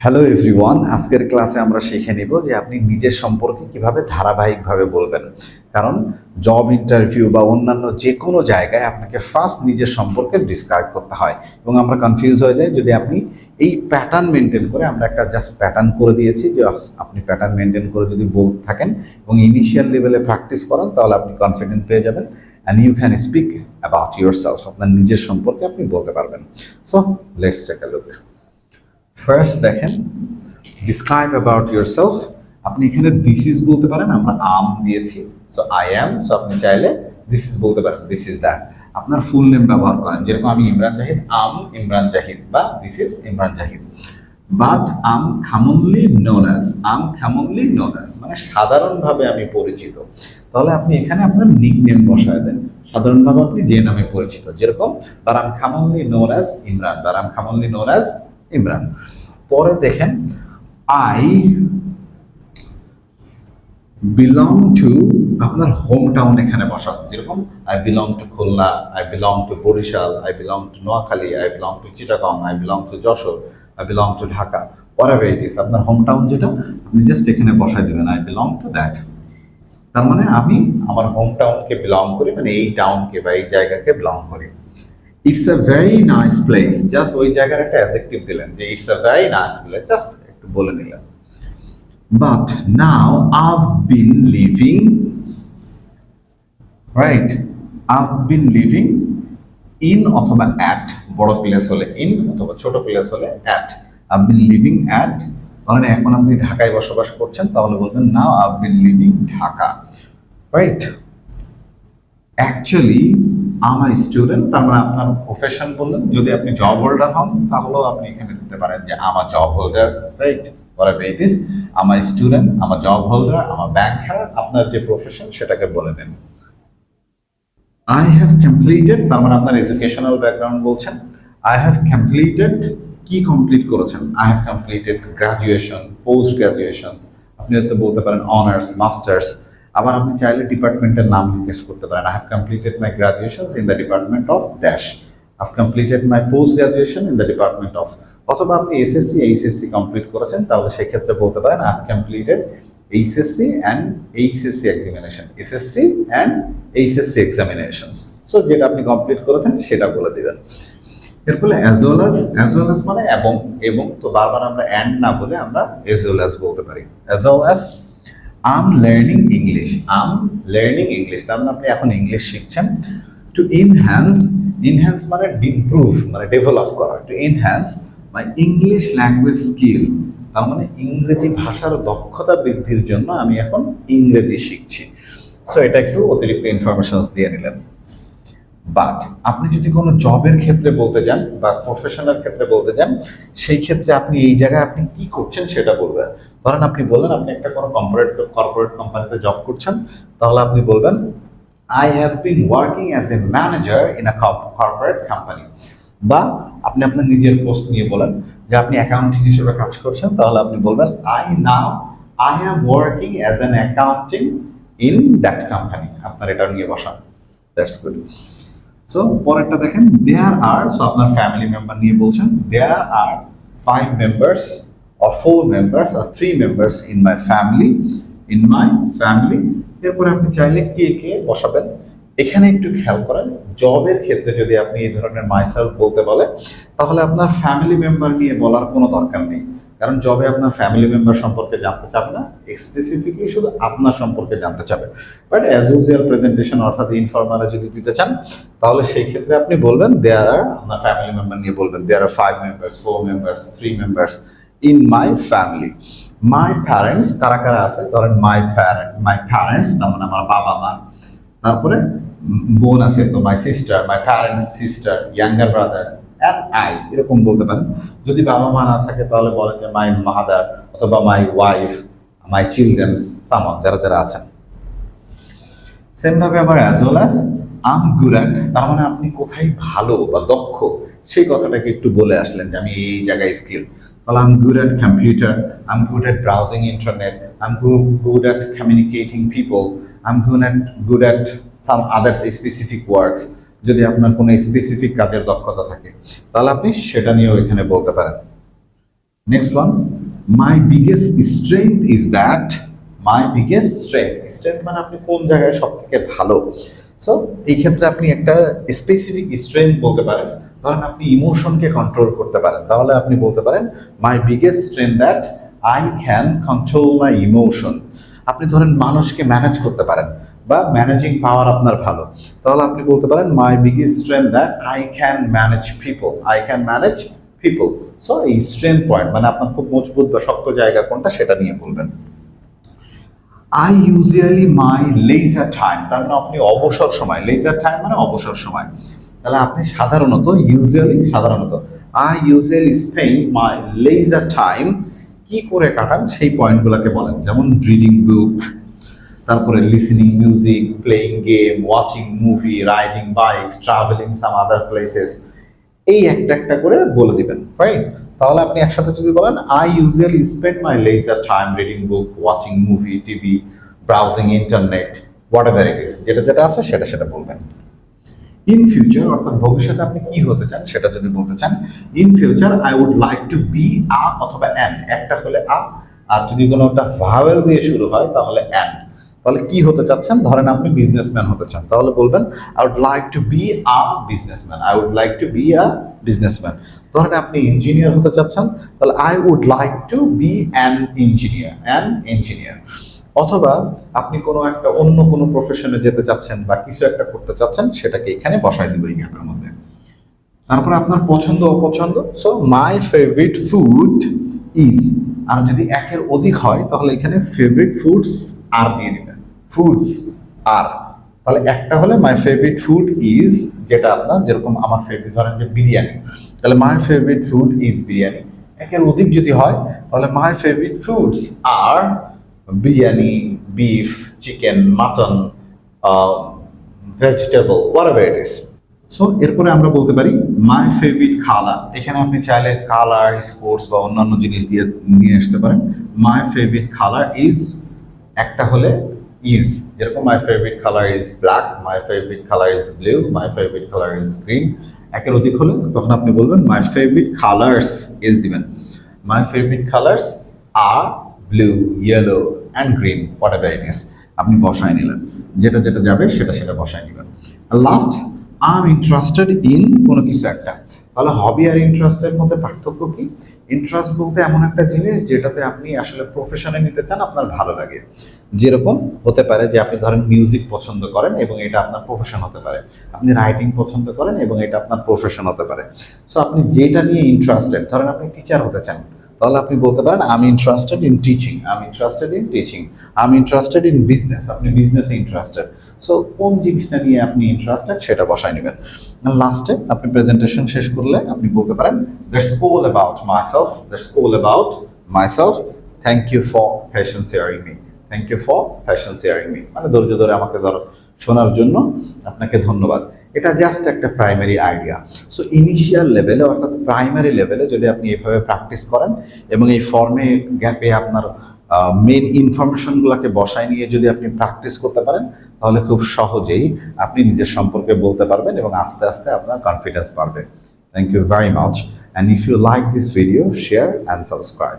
Hello everyone, আজকের ক্লাসে আমরা শিখে নিব যে আপনি নিজের সম্পর্কে কিভাবে ধারাবাহিকভাবে বলবেন। কারণ জব ইন্টারভিউ বা অন্যান্য যে কোনো জায়গায় আপনাকে ফার্স্ট নিজের সম্পর্কে ডিসক্রাইব করতে হয় এবং আমরা কনফিউজ হয়ে যাই যদি আপনি এই প্যাটার্ন মেনটেন করে, আমরা একটা জাস্ট প্যাটার্ন করে দিয়েছি যে আপনি প্যাটার্ন মেনটেন করে যদি বলতে থাকেন এবং ইনিশিয়াল লেভেলে প্র্যাকটিস করেন তাহলে আপনি কনফিডেন্ট পেয়ে যাবেন and you can speak about yourself. আপনার নিজের সম্পর্কে আপনি বলতে পারবেন। So let's take a look. First দেখেন, ডিসক্রাইব অ্যাবাউট ইউর সেলফ। আপনি এখানে দিস ইজ বলতে পারেন, আমরা আম দিয়েছি, সো আই অ্যাম। সো আপনি চাইলে দিস ইজ বলতে পারেন, দিস ইজ দ্যাট। আপনার ফুল নেম ব্যবহার করেন, যেরকম আমি ইমরান জাহিদ, আম ইমরান জাহিদ, বা this is Imran Zahid. But I'm commonly known as, I'm commonly known as মানে সাধারণভাবে আমি পরিচিত। তাহলে আপনি এখানে আপনার নিক নেম বসায় দেন, সাধারণভাবে আপনি যে নামে পরিচিত, যেরকম but I'm commonly known as Imran, but I'm commonly known as Imran. পরে দেখেন, আই বিলং টু, আপনার হোম টাউন এখানে বসান, যেরকম I belong to Khulna, I belong to Barishal, I belong to Noakhali, I belong to Chittagong, I belong to Jessore, I belong to Dhaka, whatever it is, আপনার home town যেটা আপনি just এখানে বসাই দেবেন, আই বিলং টু দ্যাট। তার মানে আমি আমার হোম টাউনকে বিলং করি, মানে এই টাউনকে বা এই জায়গাকে বিলং করি। It's a very nice place, just ওই জায়গার একটা অ্যাডজেক্টিভ দিলেন যে it's a very nice place, just একটু বলে নিলেন। But now I've been living, right, I've been living in অথবা অ্যাট, বড় প্লেস হলে ইন অথবা ছোট প্লেস হলে at. I've been living at, মানে এখন আপনি ঢাকায় বসবাস করছেন, তাহলে বলবেন now I've been living Dhaka, right. Actually আমার স্টুডেন্ট, তার মানে আপনার প্রফেশন বললেন। যদি আপনি জব হোল্ডার হন তাহলেও আপনি এখানে দিতে পারেন যে আমার job holder, right, whatever it is, আমার স্টুডেন্ট, আমার জব হোল্ডার, আমার ব্যাংকার, আপনার যে প্রফেশন সেটাকে বলে দেন। আই হ্যাভ কমপ্লিটেড, তার মানে আপনার এডুকেশনাল ব্যাকগ্রাউন্ড বলছেন। আই হ্যাভ কমপ্লিটেড, কি কমপ্লিট করেছেন? I have completed graduation, post graduation, আপনি হয়তো বলতে পারেন অনার্স, মাস্টার্স। আবার আপনি চাইলে ডিপার্টমেন্টের নাম জিজ্ঞেস করতে পারেন, I have completed my graduation in the department of dash, I have completed my post graduation in the department of. অথবা আপনি এসএসসি এইচএসসি কমপ্লিট করেছেন, তাহলে সেক্ষেত্রে বলতে পারেন I have completed HSC and HSC examination, SSC and HSC examination. So যেটা আপনি complete করেছেন সেটা বলে দিবেন। এরপরে অ্যাজ ওয়েল অ্যাজ মানে এবং, এবং তো বারবার আমরা অ্যান্ড না বলে আমরা অ্যাজ ওয়েল অ্যাজ বলতে পারি। অ্যাজ ওয়েল অ্যাজ আম লার্নিং ইংলিশ, আম লার্নিং ইংলিশ, তার মানে আপনি এখন ইংলিশ শিখছেন। টু ইনহ্যান্স, ইনহ্যান্স মানে ইমপ্রুভ, মানে ডেভেলপ করা। Two enhance my English language skill, তার মানে ইংরেজি ভাষার দক্ষতা বৃদ্ধির জন্য আমি এখন ইংরেজি শিখছি। সো এটা একটু অতিরিক্ত ইনফরমেশন দিয়ে নিলেন। বাট আপনি যদি কোনো জবের ক্ষেত্রে বলতে যান বা প্রফেশনাল ক্ষেত্রে বলতে যান, সেই ক্ষেত্রে আপনি এই জায়গায় আপনি কি করছেন সেটা বলবেন। ধরেন আপনি বললেন আপনি একটা কোনো কর্পোরেট কোম্পানিতে জব করছেন, তাহলে আপনি বলবেন I have been working as a manager in a corporate company. বা আপনি আপনার নিজের পোস্ট নিয়ে বলেন যে আপনি অ্যাকাউন্টিং হিসেবে কাজ করছেন, তাহলে আপনি বলবেন I am working as an accounting in that company. আপনার এটা নিয়ে বসান, দ্যাটস গুড। সো পরেরটা দেখেন, দেয়ার আর, সো আপনার ফ্যামিলি মেম্বার নিয়ে বলছেন, দেয়ার আর 5 members or 4 members or 3 members in my family, in my family। এরপরে আপনি চাইলে কে কে বসাবেন। এখানে একটু খেয়াল করেন, জবের ক্ষেত্রে যদি আপনি এই ধরনের মাইসেলফ বলতে বলে, তাহলে আপনার ফ্যামিলি মেম্বার নিয়ে বলার কোনো দরকার নেই, কারণ জবে আপনার ফ্যামিলি মেম্বার সম্পর্কে জানতে চাবে না, স্পেসিফিকলি শুধু আপনার সম্পর্কে জানতে চাবে। বাট অ্যাজ ইউজুয়াল প্রেজেন্টেশন অর্থাৎ ইনফর্মালে যদি দিতে চান, তাহলে সেই ক্ষেত্রে আপনি বলবেন দেয়ার আর, আপনার ফ্যামিলি মেম্বার নিয়ে বলবেন দেয়ার আর 5 members, 4 members, 3 members in my family. My parents, কারা কারা আছে? ধরেন মাই প্যারেন্টস, তার মানে আমার বাবা মা। তারপরে বোন আছে তো my sister, my parents sister, younger brother and I, এরকম বলতে পারেন। যদি বাবা মা না থাকে তাহলে বলেন যে মাই মাদার অথবা মাই ওয়াইফ, মাই চিলড্রেন্স, সামন, যারা যারা আছেন। সেম ভাবে আবার as well as I'm good at, তার মানে আপনি কোথায় ভালো বা দক্ষ সেই কথাটাকে একটু বলে আসলেন যে আমি এই জায়গায় স্কিল। তাহলে I'm good at computer, I'm good at browsing internet, I'm good at communicating people, I'm good at some others specific words. যদি আপনার কোনো স্পেসিফিক কাজের দক্ষতা থাকে তাহলে আপনি সেটা নিয়েও এখানে বলতে পারেন। Next one, my biggest strength is that. My biggest strength মানে আপনি কোন জায়গায় সব থেকে ভালো। সো এই ক্ষেত্রে আপনি একটা স্পেসিফিক স্ট্রেংথ বলতে পারেন। ধরেন আপনি ইমোশনকে কন্ট্রোল করতে পারেন, তাহলে আপনি বলতে পারেন my biggest strength that I can control my emotion. আপনি ধরেন মানুষকে ম্যানেজ করতে পারেন বা ম্যানেজিং পাওয়ার আপনার ভালো, তাহলে আপনি বলতে পারেন my biggest strength that I can manage people. I can manage people. So এই স্ট্রেংথ পয়েন্ট মানে আপনার খুব মজবুত বা শক্ত জায়গা কোনটা সেটা নিয়ে বলবেন। I usually my leisure time, তার মানে আপনি অবসর সময়, লেজার টাইম মানে অবসর সময়, তাহলে আপনি সাধারণত I usually spend my leisure time কি করে কাটান সেই পয়েন্টগুলোকে বলেন। যেমন রিডিং বুক, তারপরে listening music, playing game, watching movie, riding bike, travelling some other places. এই একটা একটা করে বলে দিবেন, রাইট? তাহলে আপনি একসাথে যদি বলেন I usually spend my leisure time reading book, watching movie, TV, browsing internet, what ever it is, যেটা যেটা আছে সেটা সেটা বলবেন। ইন ফিউচার অর্থাৎ ভবিষ্যতে আপনি কি হতে চান সেটা যদি বলতে চান, in future I would like to be a অথবা অ্যান, একটা হলে আ, আর যদি কোনো একটা ভাওয়েল দিয়ে শুরু হয় তাহলে অ্যান। তাহলে কি হতে চাচ্ছেন? ধরেন আপনি বিজনেসম্যান হতে চান, তাহলে বলবেন I would like to be a businessman. I would like to be a businessman. ধরেন আপনি ইঞ্জিনিয়ার হতে চাচ্ছেন, তাহলে I would like to be an engineer. অথবা আপনি কোনো একটা অন্য কোনো প্রফেশনে যেতে চাচ্ছেন বা কিছু একটা করতে চাচ্ছেন, সেটাকে এখানে বসাই দিব এই গ্যাপের মধ্যে। তারপরে আপনার পছন্দ অপছন্দ, so my favourite food is, আর যদি একের অধিক হয় তাহলে এখানে ফেভারিট ফুডস আর দিয়ে দিবেন, ফুডস আর। তাহলে একটা হলে মাই ফেভারিট ফুড ইজ, যেটা আপনার যেরকম আমার ফেভারিট, ধরেন যে বিরিয়ানি, তাহলে my favourite food is biryani. একের অধিক যদি হয় তাহলে my favourite foods are biryani, beef, chicken, mutton, vegetable, whatever it is. So এরপরে আমরা বলতে পারি মাই ফেভারিট কালার। এখানে আপনি চাইলে কালার, স্পোর্টস বা অন্যান্য জিনিস দিয়ে নিয়ে আসতে পারেন। মাই ফেভারিট কালার ইজ, একটা হলে ইজ, যেরকম my favourite colour is black, my favourite colour is blue, my favourite colour is green. একের অধিক হলে তখন আপনি বলবেন মাই ফেভারিট কালার্স ইজ দিবেন, my favourite colours are blue, yellow and green, whatever it is. আপনি বসায় নিলেন, যেটা যেটা যাবে সেটা সেটা বসায় নেবেন। Last, I am interested in কোনো কিছু একটা। তাহলে হবি আর ইন্টারেস্টের মধ্যে পার্থক্য কি? ইন্টারেস্ট বলতে এমন একটা জিনিস যেটাতে আপনি আসলে প্রফেশনে নিতে চান, আপনার ভালো লাগে। যেরকম হতে পারে যে আপনি ধরেন মিউজিক পছন্দ করেন এবং এটা আপনার প্রফেশন হতে পারে, আপনি রাইটিং পছন্দ করেন এবং এটা আপনার প্রফেশন হতে পারে। সো আপনি যেটা নিয়ে ইন্টারেস্টেড, ধরেন আপনি টিচার হতে চান, তাহলে আপনি বলতে পারেন আমি ইন্টারেস্টেড ইন টিচিং, আমি ইন্টারেস্টেড ইন টিচিং। আমি ইন্টারেস্টেড ইন বিজনেস, আপনি বিজনেসে ইন্টারেস্টেড। সো কোন জিনিসটা নিয়ে আপনি ইন্টারেস্টেড সেটা বসায় নেবেন। লাস্টে আপনি প্রেজেন্টেশন শেষ করলে আপনি বলতে পারেন that's all about myself, that's all about myself, thank you for patience sharing me, thank you for patience sharing me, মানে ধৈর্য ধরে আমাকে শোনার জন্য আপনাকে ধন্যবাদ। এটা জাস্ট একটা প্রাইমারি আইডিয়া। সো ইনিশিয়াল লেভেলে অর্থাৎ প্রাইমারি লেভেলে যদি আপনি এভাবে প্র্যাকটিস করেন এবং এই ফর্মে গ্যাপে আপনার মেন ইনফরমেশনগুলোকে বসায় নিয়ে যদি আপনি প্র্যাকটিস করতে পারেন, তাহলে খুব সহজেই আপনি নিজের সম্পর্কে বলতে পারবেন এবং আস্তে আস্তে আপনার কনফিডেন্স বাড়বে। Thank you very much, and if you like this video, share and subscribe.